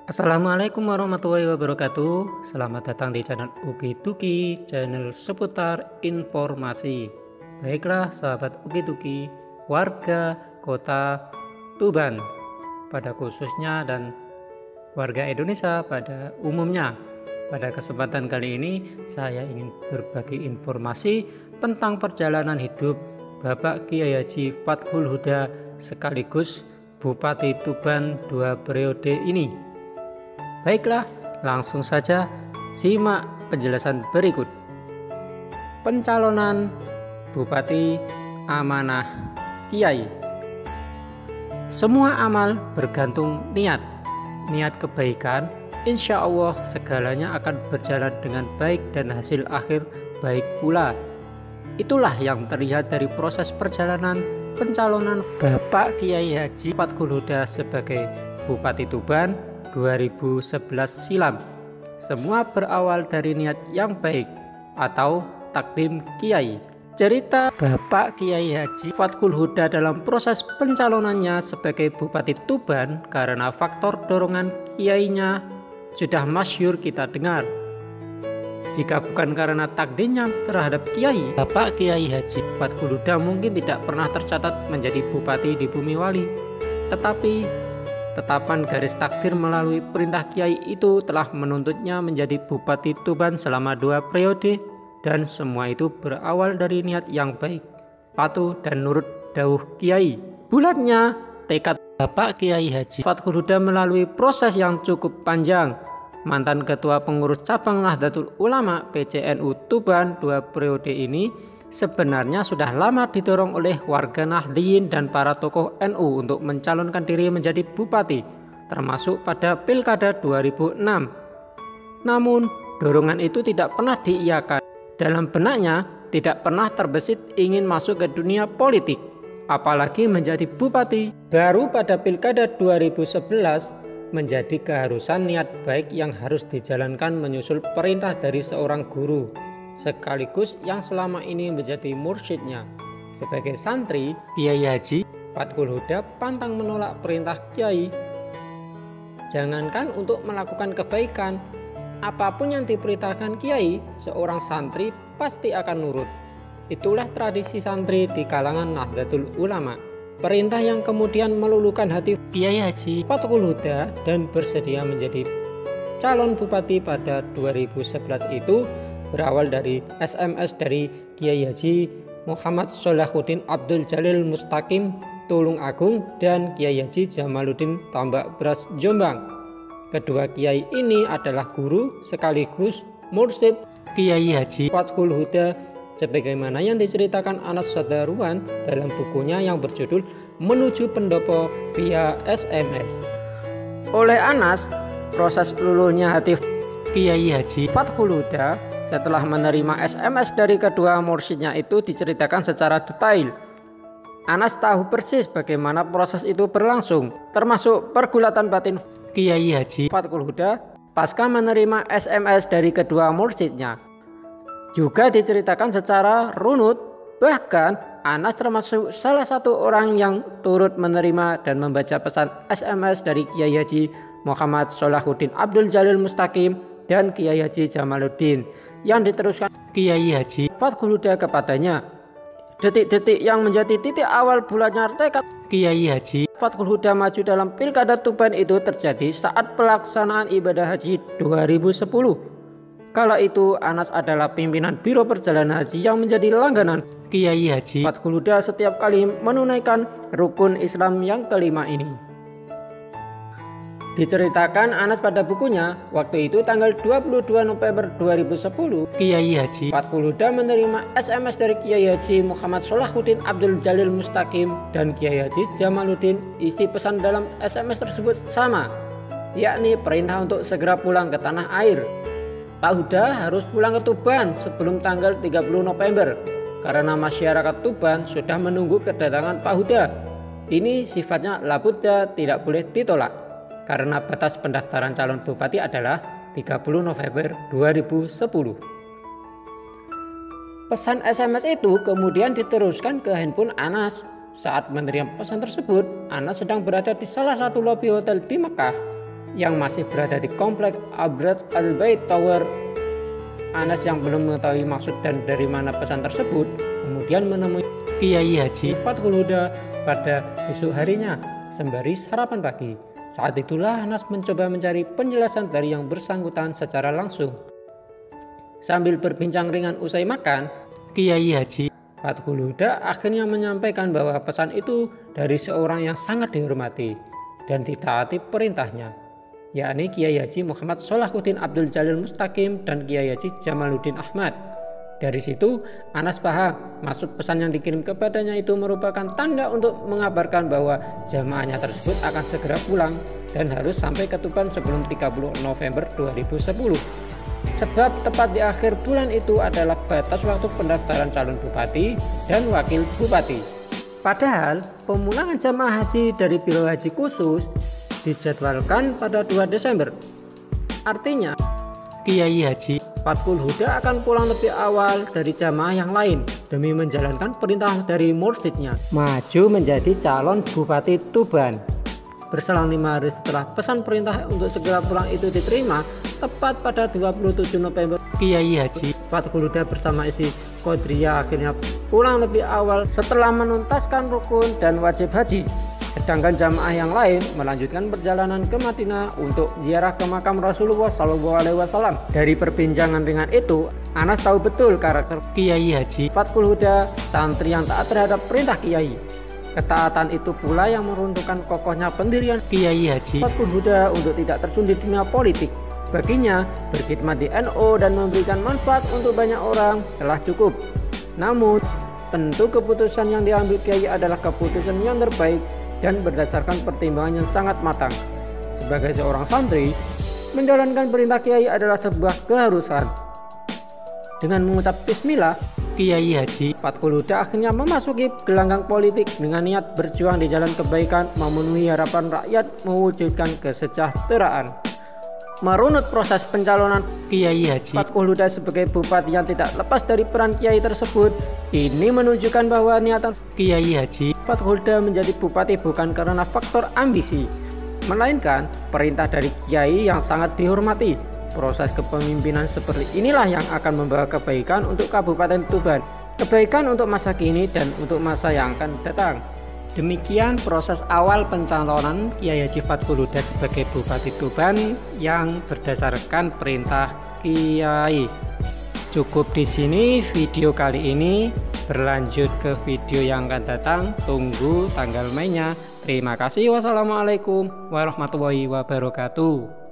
Assalamualaikum warahmatullahi wabarakatuh. Selamat datang di channel Uki Tuki, channel seputar informasi. Baiklah sahabat Uki Tuki, warga kota Tuban pada khususnya dan warga Indonesia pada umumnya. Pada kesempatan kali ini saya ingin berbagi informasi tentang perjalanan hidup Bapak Kiai Haji Fathul Huda sekaligus Bupati Tuban 2 periode ini. Baiklah, langsung saja simak penjelasan berikut. Pencalonan Bupati Amanah Kiai. Semua amal bergantung niat. Niat kebaikan, insya Allah segalanya akan berjalan dengan baik dan hasil akhir baik pula. Itulah yang terlihat dari proses perjalanan pencalonan Bapak Kiai Haji Fathul Huda sebagai Bupati Tuban 2011 silam. Semua berawal dari niat yang baik atau takdim kiai. Cerita Bapak Kiai Haji Fathul Huda dalam proses pencalonannya sebagai Bupati Tuban karena faktor dorongan kiainya sudah masyhur kita dengar. Jika bukan karena takdirnya terhadap kiai, Bapak Kiai Haji Fathul Huda mungkin tidak pernah tercatat menjadi bupati di Bumi Wali. Tetapi tetapan garis takdir melalui perintah kiai itu telah menuntutnya menjadi Bupati Tuban selama 2 periode, dan semua itu berawal dari niat yang baik, patuh dan nurut dawuh kiai. Bulatnya tekad Bapak Kiai Haji Fathul Huda melalui proses yang cukup panjang. Mantan Ketua Pengurus Cabang Nahdlatul Ulama PCNU Tuban 2 periode ini sebenarnya sudah lama didorong oleh warga Nahdliyin dan para tokoh NU untuk mencalonkan diri menjadi bupati, termasuk pada Pilkada 2006. Namun, dorongan itu tidak pernah diiyakan. Dalam benaknya tidak pernah terbesit ingin masuk ke dunia politik, apalagi menjadi bupati. Baru pada Pilkada 2011 menjadi keharusan niat baik yang harus dijalankan menyusul perintah dari seorang guru, sekaligus yang selama ini menjadi mursyidnya. Sebagai santri, Kiai Haji Fathul Huda pantang menolak perintah kiai. Jangankan untuk melakukan kebaikan, apapun yang diperintahkan kiai, seorang santri pasti akan nurut. Itulah tradisi santri di kalangan Nahdlatul Ulama. Perintah yang kemudian meluluhkan hati Kiai Haji Fathul Huda dan bersedia menjadi calon bupati pada 2011 itu berawal dari SMS dari Kiai Haji Muhammad Sholahuddin Abdul Jalil Mustaqim Tulung Agung dan Kiai Haji Jamaluddin Tambak Beras Jombang. Kedua kiai ini adalah guru sekaligus mursyid Kiai Haji Fathul Huda, sebagaimana yang diceritakan Anas Sadaruan dalam bukunya yang berjudul Menuju Pendopo via SMS. Oleh Anas, proses luluhnya hati Kiai Haji Fathul Huda setelah menerima SMS dari kedua mursyidnya itu diceritakan secara detail. Anas tahu persis bagaimana proses itu berlangsung, termasuk pergulatan batin Kiai Haji Fathul Huda pasca menerima SMS dari kedua mursyidnya. Juga diceritakan secara runut, bahkan Anas termasuk salah satu orang yang turut menerima dan membaca pesan SMS dari Kiai Haji Muhammad Sholahuddin Abdul Jalil Mustaqim dan Kiai Haji Jamaluddin yang diteruskan Kiai Haji Fathul Huda kepadanya. Detik-detik yang menjadi titik awal bulatnya tekad Kiai Haji Fathul Huda maju dalam Pilkada Tuban itu terjadi saat pelaksanaan ibadah haji 2010. Kala itu Anas adalah pimpinan Biro Perjalanan Haji yang menjadi langganan Kiai Haji Fathul Huda setiap kali menunaikan rukun Islam yang kelima ini. Diceritakan Anas pada bukunya, waktu itu tanggal 22 November 2010, Kiai Haji Fathul Huda menerima SMS dari Kiai Haji Muhammad Sholahuddin Abdul Jalil Mustaqim dan Kiai Haji Jamaluddin. Isi pesan dalam SMS tersebut sama, yakni perintah untuk segera pulang ke tanah air. Pak Huda harus pulang ke Tuban sebelum tanggal 30 November karena masyarakat Tuban sudah menunggu kedatangan Pak Huda. Ini sifatnya labudha, tidak boleh ditolak karena batas pendaftaran calon bupati adalah 30 November 2010. Pesan SMS itu kemudian diteruskan ke handphone Anas. Saat menerima pesan tersebut, Anas sedang berada di salah satu lobi hotel di Mekah. yang masih berada di komplek Abraj Al-Bait Tower. Anas yang belum mengetahui maksud dan dari mana pesan tersebut kemudian menemui Kiai Haji Fathul Huda pada esok harinya sembari sarapan pagi. Saat itulah Anas mencoba mencari penjelasan dari yang bersangkutan secara langsung. Sambil berbincang ringan usai makan, Kiai Haji Fathul Huda akhirnya menyampaikan bahwa pesan itu dari seorang yang sangat dihormati dan ditaati perintahnya, yakni Kiai Haji Muhammad Sholahuddin Abdul Jalil Mustaqim dan Kiai Haji Jamaluddin Ahmad. Dari situ Anas paham maksud pesan yang dikirim kepadanya itu merupakan tanda untuk mengabarkan bahwa jamaahnya tersebut akan segera pulang dan harus sampai ke Tuban sebelum 30 November 2010. Sebab tepat di akhir bulan itu adalah batas waktu pendaftaran calon bupati dan wakil bupati. Padahal pemulangan jamaah haji dari Biro Haji Khusus dijadwalkan pada 2 Desember. Artinya Kiai Haji Fathul Huda akan pulang lebih awal dari jamaah yang lain demi menjalankan perintah dari mursyidnya maju menjadi calon Bupati Tuban. Berselang 5 hari setelah pesan perintah untuk segera pulang itu diterima, tepat pada 27 November, Kiai Haji Fathul Huda bersama istri Qodriyah akhirnya pulang lebih awal setelah menuntaskan rukun dan wajib haji. Sedangkan jamaah yang lain melanjutkan perjalanan ke Madinah untuk ziarah ke makam Rasulullah SAW. Dari perbincangan ringan itu, Anas tahu betul karakter Kiai Haji Fathul Huda, santri yang taat terhadap perintah Kiai. Ketaatan itu pula yang meruntuhkan kokohnya pendirian Kiai Haji Fathul Huda untuk tidak terjun di dunia politik. Baginya, berkhidmat di NU dan memberikan manfaat untuk banyak orang telah cukup. Namun, tentu keputusan yang diambil Kiai adalah keputusan yang terbaik dan berdasarkan pertimbangan yang sangat matang. Sebagai seorang santri, menjalankan perintah Kiai adalah sebuah keharusan. Dengan mengucap bismillah, Kiai Haji Fathul Huda akhirnya memasuki gelanggang politik dengan niat berjuang di jalan kebaikan, memenuhi harapan rakyat, mewujudkan kesejahteraan. Merunut proses pencalonan Kiai Haji Fathul Huda sebagai bupati yang tidak lepas dari peran Kiai tersebut, ini menunjukkan bahwa niatan Kiai Haji Fathul Huda menjadi bupati bukan karena faktor ambisi, melainkan perintah dari Kiai yang sangat dihormati. Proses kepemimpinan seperti inilah yang akan membawa kebaikan untuk Kabupaten Tuban, kebaikan untuk masa kini dan untuk masa yang akan datang. Demikian proses awal pencalonan Kiai Haji Fathul Huda sebagai Bupati Tuban yang berdasarkan perintah Kiai. Cukup di sini video kali ini, berlanjut ke video yang akan datang. Tunggu tanggal mainnya. Terima kasih. Wassalamualaikum warahmatullahi wabarakatuh.